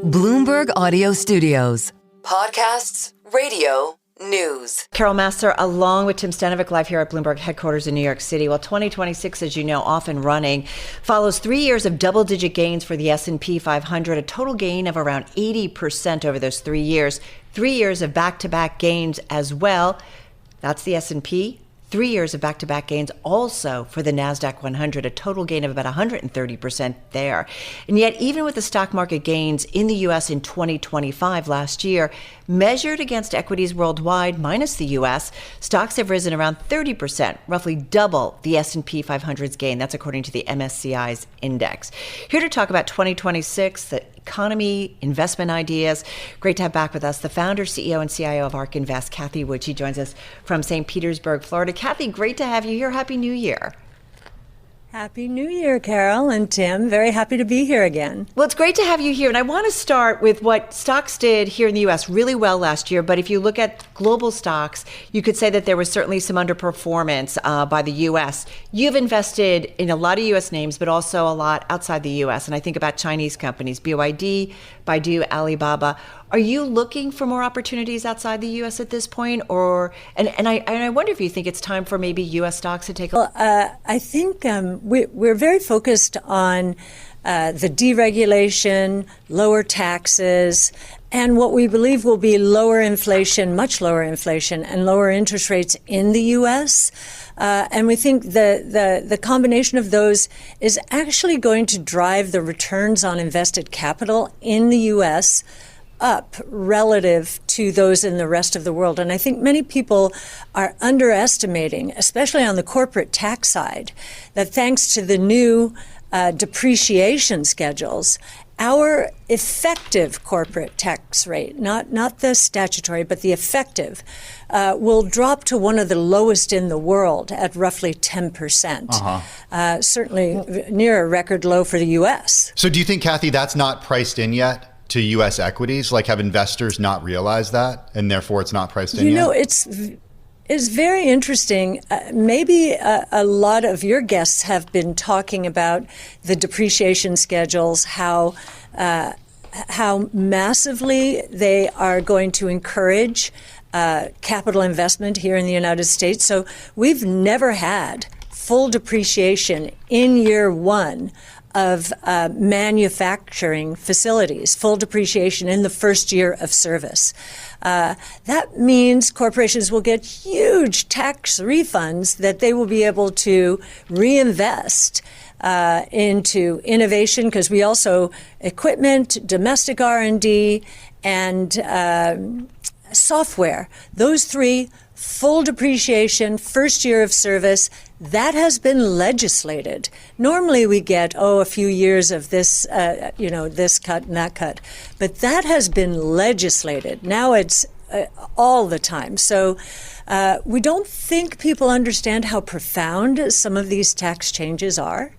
Bloomberg Audio Studios. Podcasts, radio, news. Carol Massar, along with Tim Stenovec, live here at Bloomberg headquarters in New York City. Well, 2026, as you know, off and running, follows 3 years of double-digit gains for the S&P 500, a total gain of around 80% over those 3 years. 3 years of back-to-back gains as well. That's the S&P. 3 years of back-to-back gains also for the NASDAQ 100, a total gain of about 130% there. And yet, even with the stock market gains in the U.S. in 2025 last year, measured against equities worldwide minus the U.S., stocks have risen around 30%, roughly double the S&P 500's gain. That's according to the MSCI's index. Here to talk about 2026, the economy, investment ideas. Great to have back with us the founder, CEO, and CIO of ARK Invest, Cathie Wood. She joins us from St. Petersburg, Florida. Cathie, great to have you here. Happy New Year. Happy New Year, Carol and Tim. Very happy to be here again. Well, it's great to have you here. And I want to start with what stocks did here in the U.S. really well last year. But if you look at global stocks, you could say that there was certainly some underperformance by the U.S. You've invested in a lot of U.S. names, but also a lot outside the U.S. And I think about Chinese companies, BYD, Baidu, Alibaba. Are you looking for more opportunities outside the U.S. at this point? And I wonder if you think it's time for maybe U.S. stocks to take a look? I think we're very focused on the deregulation, lower taxes, and what we believe will be lower inflation, much lower inflation, and lower interest rates in the U.S. And we think the combination of those is actually going to drive the returns on invested capital in the U.S. up relative to those in the rest of the world. And I think many people are underestimating, especially on the corporate tax side, that thanks to the new depreciation schedules, our effective corporate tax rate, not the statutory, but the effective, will drop to one of the lowest in the world at roughly 10%. Certainly near a record low for the U.S. So do you think, Cathie, that's not priced in yet to U.S. equities? Like, have investors not realized that, and therefore it's not priced in yet? You know, it's very interesting. Maybe a lot of your guests have been talking about the depreciation schedules, how massively they are going to encourage capital investment here in the United States. So we've never had full depreciation in year one of manufacturing facilities, full depreciation in the first year of service. That means corporations will get huge tax refunds that they will be able to reinvest into innovation, because we also equipment, domestic R&D, and software. Those three, full depreciation, first year of service, that has been legislated. Normally we get, a few years of this, this cut and that cut. But that has been legislated. Now it's all the time. So we don't think people understand how profound some of these tax changes are.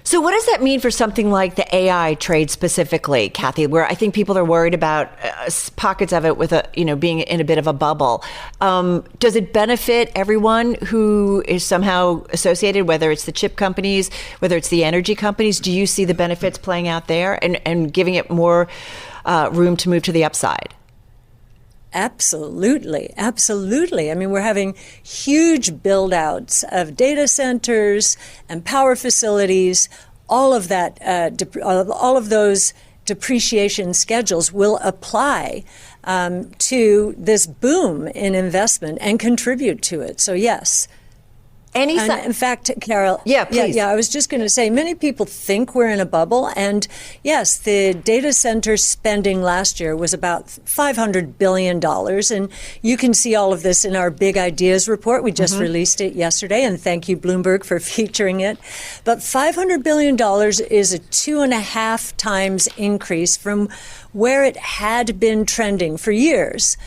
So what does that mean for something like the AI trade specifically, Cathie, where I think people are worried about pockets of it with being in a bit of a bubble? Does it benefit everyone who is somehow associated, whether it's the chip companies, whether it's the energy companies? Do you see the benefits playing out there and giving it more room to move to the upside? Absolutely. Absolutely. I mean, we're having huge build outs of data centers and power facilities. All of that, all of those depreciation schedules will apply to this boom in investment and contribute to it. So, yes. In fact, Carol, please. I was just going to say, many people think we're in a bubble. And yes, the data center spending last year was about $500 billion. And you can see all of this in our Big Ideas report. We just released it yesterday. And thank you, Bloomberg, for featuring it. But $500 billion is a 2.5 times increase from where it had been trending for years.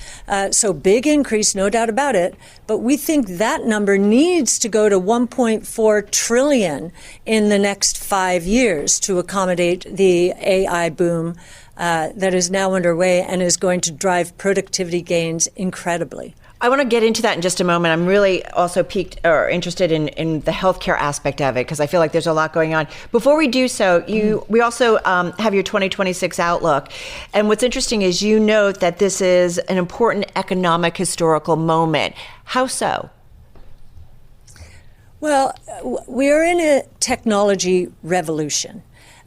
So big increase, no doubt about it. But we think that number needs to go to 1.4 trillion in the next 5 years to accommodate the AI boom that is now underway and is going to drive productivity gains incredibly. I want to get into that in just a moment. I'm really also piqued or interested in the healthcare aspect of it because I feel like there's a lot going on. Before we do so, we also have your 2026 outlook. And what's interesting is you note that this is an important economic historical moment. How so? Well, we're in a technology revolution.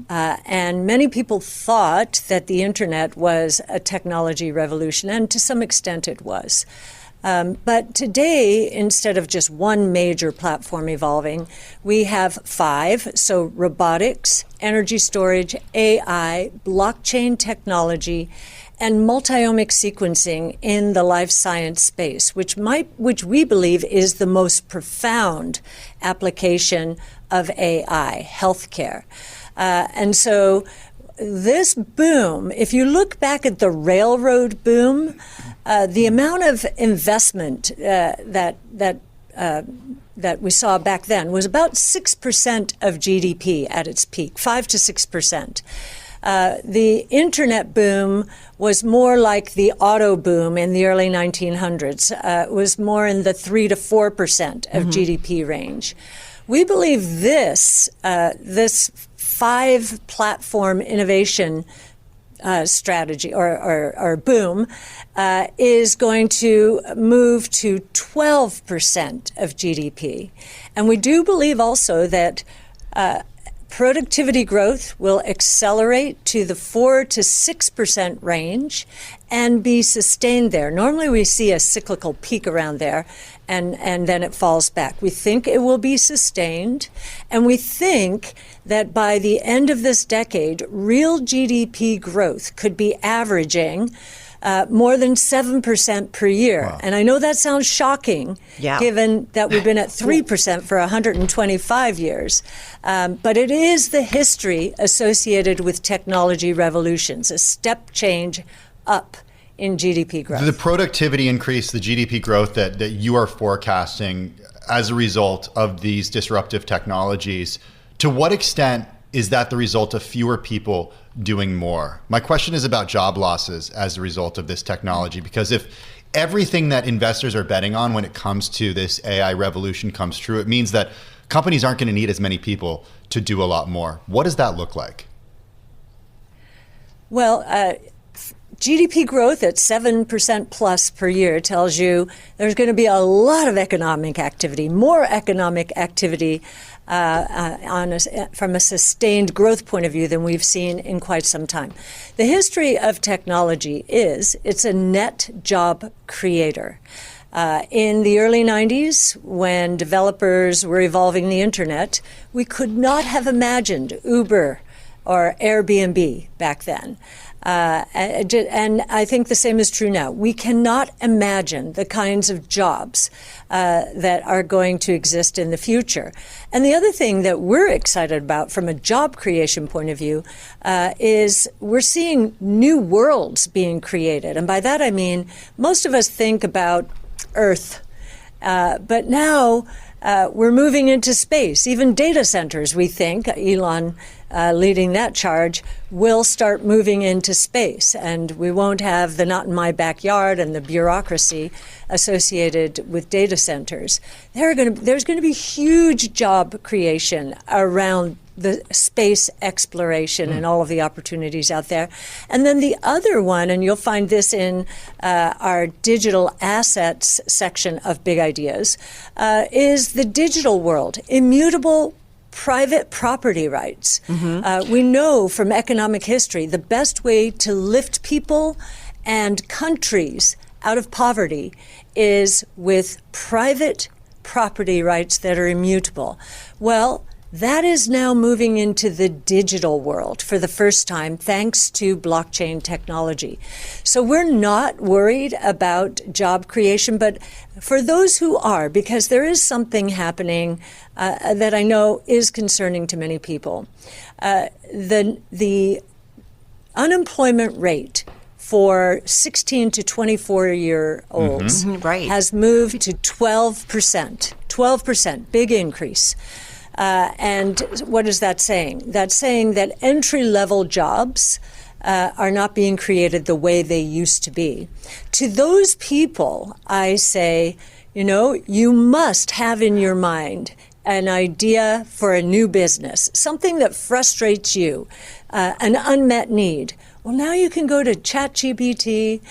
And many people thought that the internet was a technology revolution, and to some extent it was. But today, instead of just one major platform evolving, we have 5. So robotics, energy storage, AI, blockchain technology, and multi-omic sequencing in the life science space, which we believe is the most profound application of AI, healthcare. And so this boom, if you look back at the railroad boom, the amount of investment that we saw back then was about 6% of GDP at its peak, 5 to 6%. The internet boom was more like the auto boom in the early 1900s. It was more in the 3 to 4% of GDP range. We believe this 5 platform innovation strategy or boom is going to move to 12% of GDP. And we do believe also that productivity growth will accelerate to the 4 to 6% range and be sustained there. Normally we see a cyclical peak around there and then it falls back. We think it will be sustained, and we think that by the end of this decade, real GDP growth could be averaging more than 7% per year. Wow. And I know that sounds shocking, given that we've been at 3% for 125 years. But it is the history associated with technology revolutions, a step change up in GDP growth. The productivity increase, the GDP growth that you are forecasting as a result of these disruptive technologies, to what extent is that the result of fewer people doing more? My question is about job losses as a result of this technology, because if everything that investors are betting on when it comes to this AI revolution comes true, it means that companies aren't going to need as many people to do a lot more. What does that look like? Well, GDP growth at 7% plus per year tells you there's going to be a lot of economic activity, more economic activity from a sustained growth point of view than we've seen in quite some time. The history of technology is it's a net job creator. In the early 90s, when developers were evolving the internet, we could not have imagined Uber or Airbnb back then. And I think the same is true now. We cannot imagine the kinds of jobs that are going to exist in the future. And the other thing that we're excited about from a job creation point of view is we're seeing new worlds being created. And by that I mean most of us think about Earth, but now we're moving into space. Even data centers, we think, Elon leading that charge, will start moving into space. And we won't have the not in my backyard and the bureaucracy associated with data centers. There's going to be huge job creation around the space exploration and all of the opportunities out there. And then the other one, and you'll find this in our digital assets section of Big Ideas, is the digital world, immutable private property rights. We know from economic history the best way to lift people and countries out of poverty is with private property rights that are immutable. Well, that is now moving into the digital world for the first time, thanks to blockchain technology. So we're not worried about job creation, but for those who are, because there is something happening that I know is concerning to many people, the unemployment rate for 16 to 24-year-olds has moved to 12%. 12%, big increase. And what is that saying? That's saying that entry-level jobs are not being created the way they used to be. To those people, I say, you must have in your mind an idea for a new business, something that frustrates you, an unmet need. Well, now you can go to ChatGPT,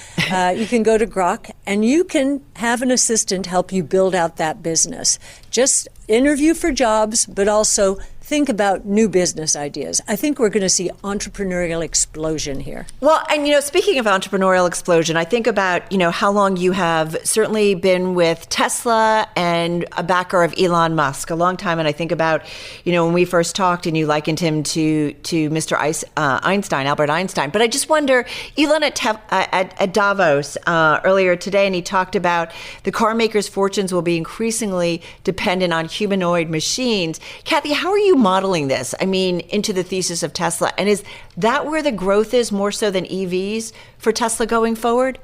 you can go to Grok, and you can have an assistant help you build out that business. Just interview for jobs, but also think about new business ideas. I think we're going to see entrepreneurial explosion here. Well, and speaking of entrepreneurial explosion, I think about, how long you have certainly been with Tesla and a backer of Elon Musk, a long time. And I think about, when we first talked and you likened him to Mr. Einstein, Albert Einstein. But I just wonder, Elon at Davos earlier today, and he talked about the car makers' fortunes will be increasingly dependent on humanoid machines. Cathie, how are you modeling this? Into the thesis of Tesla. And is that where the growth is more so than EVs for Tesla going forward?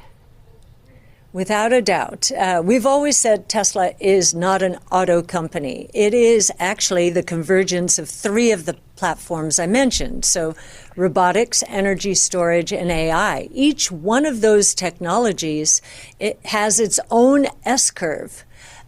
Without a doubt. We've always said Tesla is not an auto company. It is actually the convergence of three of the platforms I mentioned. So robotics, energy storage, and AI. Each one of those technologies, it has its own S-curve.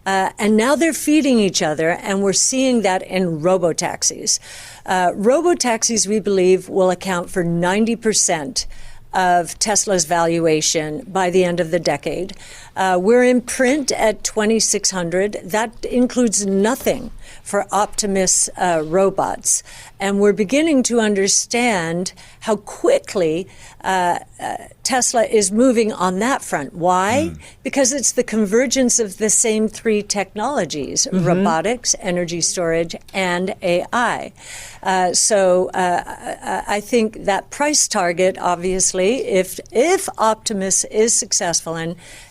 And now they're feeding each other, and we're seeing that in robotaxis. Robotaxis, we believe, will account for 90% of Tesla's valuation by the end of the decade. We're in print at 2,600. That includes nothing for Optimus robots. And we're beginning to understand how quickly Tesla is moving on that front. Why? Because it's the convergence of the same three technologies, robotics, energy storage, and AI. So I think that price target, obviously, if Optimus is successful,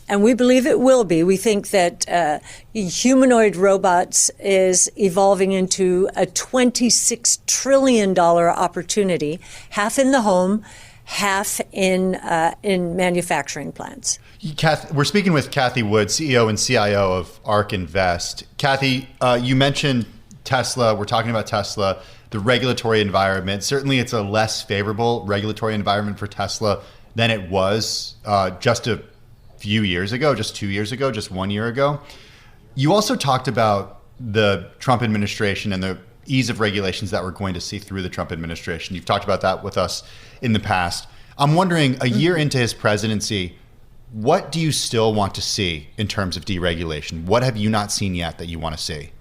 and we believe it will be, we think that humanoid robots is evolving into a $26 trillion opportunity, half in the home, half in manufacturing plants. We're speaking with Cathie Wood, CEO and CIO of ARK Invest. Cathie, you mentioned Tesla. We're talking about Tesla, the regulatory environment. Certainly it's a less favorable regulatory environment for Tesla than it was just a few years ago, just 2 years ago, just 1 year ago. You also talked about the Trump administration and the ease of regulations that we're going to see through the Trump administration. You've talked about that with us in the past. I'm wondering, a year into his presidency, what do you still want to see in terms of deregulation? What have you not seen yet that you want to see?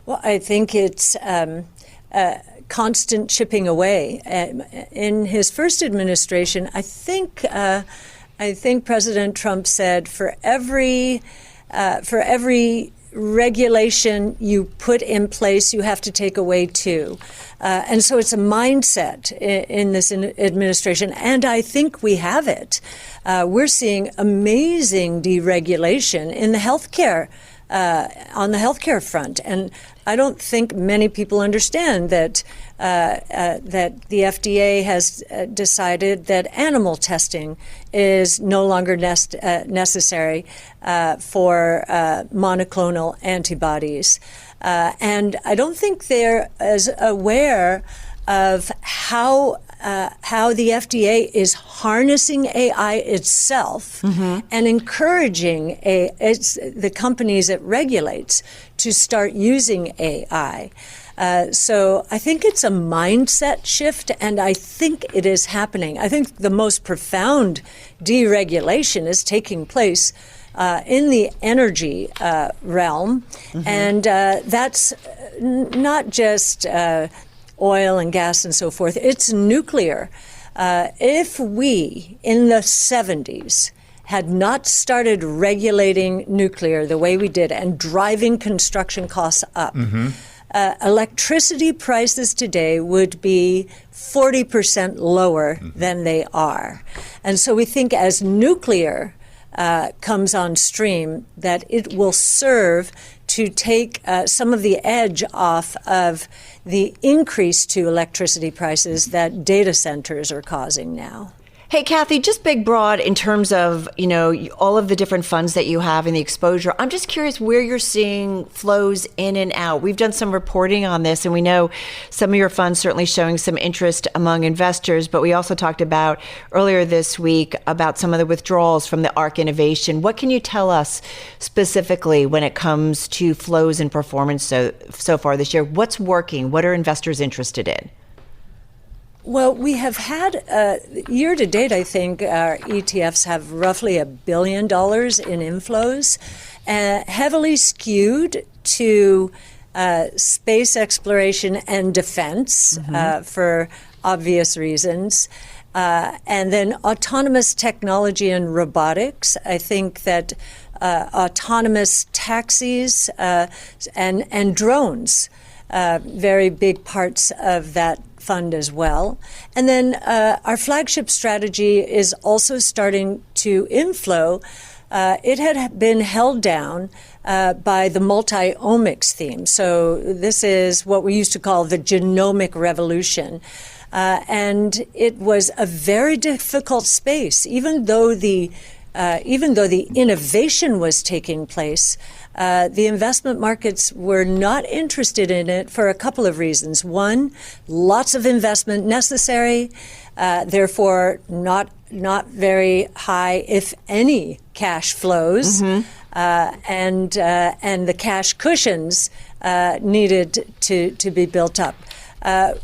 Well, I think it's constant chipping away. In his first administration, I think President Trump said for every regulation you put in place, you have to take away two. And so it's a mindset in this administration, and I think we have it. We're seeing amazing deregulation in the healthcare, on the healthcare front. And I don't think many people understand that the FDA has decided that animal testing is no longer necessary for monoclonal antibodies. And I don't think they're as aware of how the FDA is harnessing AI itself and encouraging the companies it regulates to start using AI. So I think it's a mindset shift, and I think it is happening. I think the most profound deregulation is taking place in the energy realm, and that's not just oil and gas and so forth. It's nuclear. If we, in the 70s, had not started regulating nuclear the way we did and driving construction costs up, electricity prices today would be 40% lower than they are. And so we think as nuclear comes on stream, that it will serve to take some of the edge off of the increase to electricity prices that data centers are causing now. Hey, Cathie, just big broad in terms of, all of the different funds that you have and the exposure. I'm just curious where you're seeing flows in and out. We've done some reporting on this, and we know some of your funds certainly showing some interest among investors, but we also talked about earlier this week about some of the withdrawals from the ARC Innovation. What can you tell us specifically when it comes to flows and performance so far this year? What's working? What are investors interested in? Well, we have had, year to date, I think our ETFs have roughly $1 billion in inflows, heavily skewed to space exploration and defense for obvious reasons. And then autonomous technology and robotics. I think that autonomous taxis and drones, very big parts of that fund as well. And then our flagship strategy is also starting to inflow. It had been held down by the multi-omics theme. So this is what we used to call the genomic revolution. And it was a very difficult space, even though the innovation was taking place. The investment markets were not interested in it for a couple of reasons. One, lots of investment necessary, therefore not very high, if any, cash flows, and the cash cushions needed to be built up.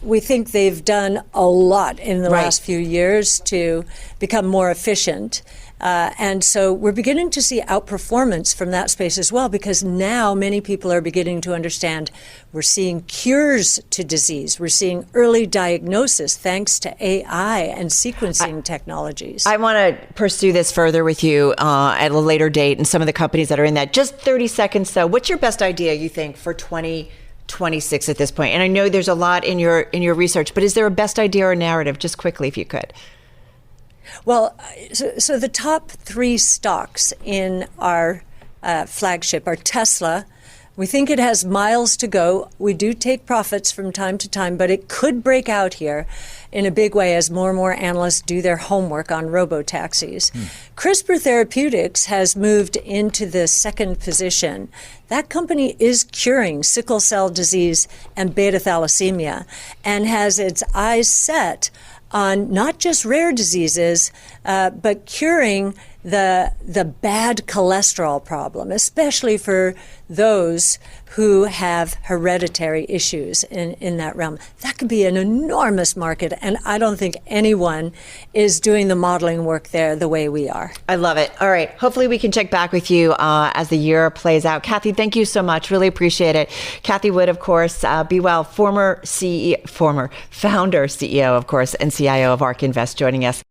We think they've done a lot in the last few years to become more efficient. And so we're beginning to see outperformance from that space as well, because now many people are beginning to understand we're seeing cures to disease. We're seeing early diagnosis thanks to AI and sequencing technologies. I want to pursue this further with you at a later date and some of the companies that are in that. Just 30 seconds, though. What's your best idea, you think, for 2026 at this point? And I know there's a lot in your research, but is there a best idea or narrative? Just quickly, if you could. Well, so the top three stocks in our flagship are Tesla. We think it has miles to go. We do take profits from time to time, but it could break out here in a big way as more and more analysts do their homework on robo-taxis. CRISPR Therapeutics has moved into the second position. That company is curing sickle cell disease and beta thalassemia and has its eyes set on not just rare diseases, but curing the bad cholesterol problem, especially for those who have hereditary issues in that realm. That could be an enormous market, and I don't think anyone is doing the modeling work there the way we are. I love it. All right. Hopefully we can check back with you as the year plays out. Cathie, thank you so much. Really appreciate it. Cathie Wood, of course, be well, former founder, CEO, of course, and CIO of ARK Invest, joining us.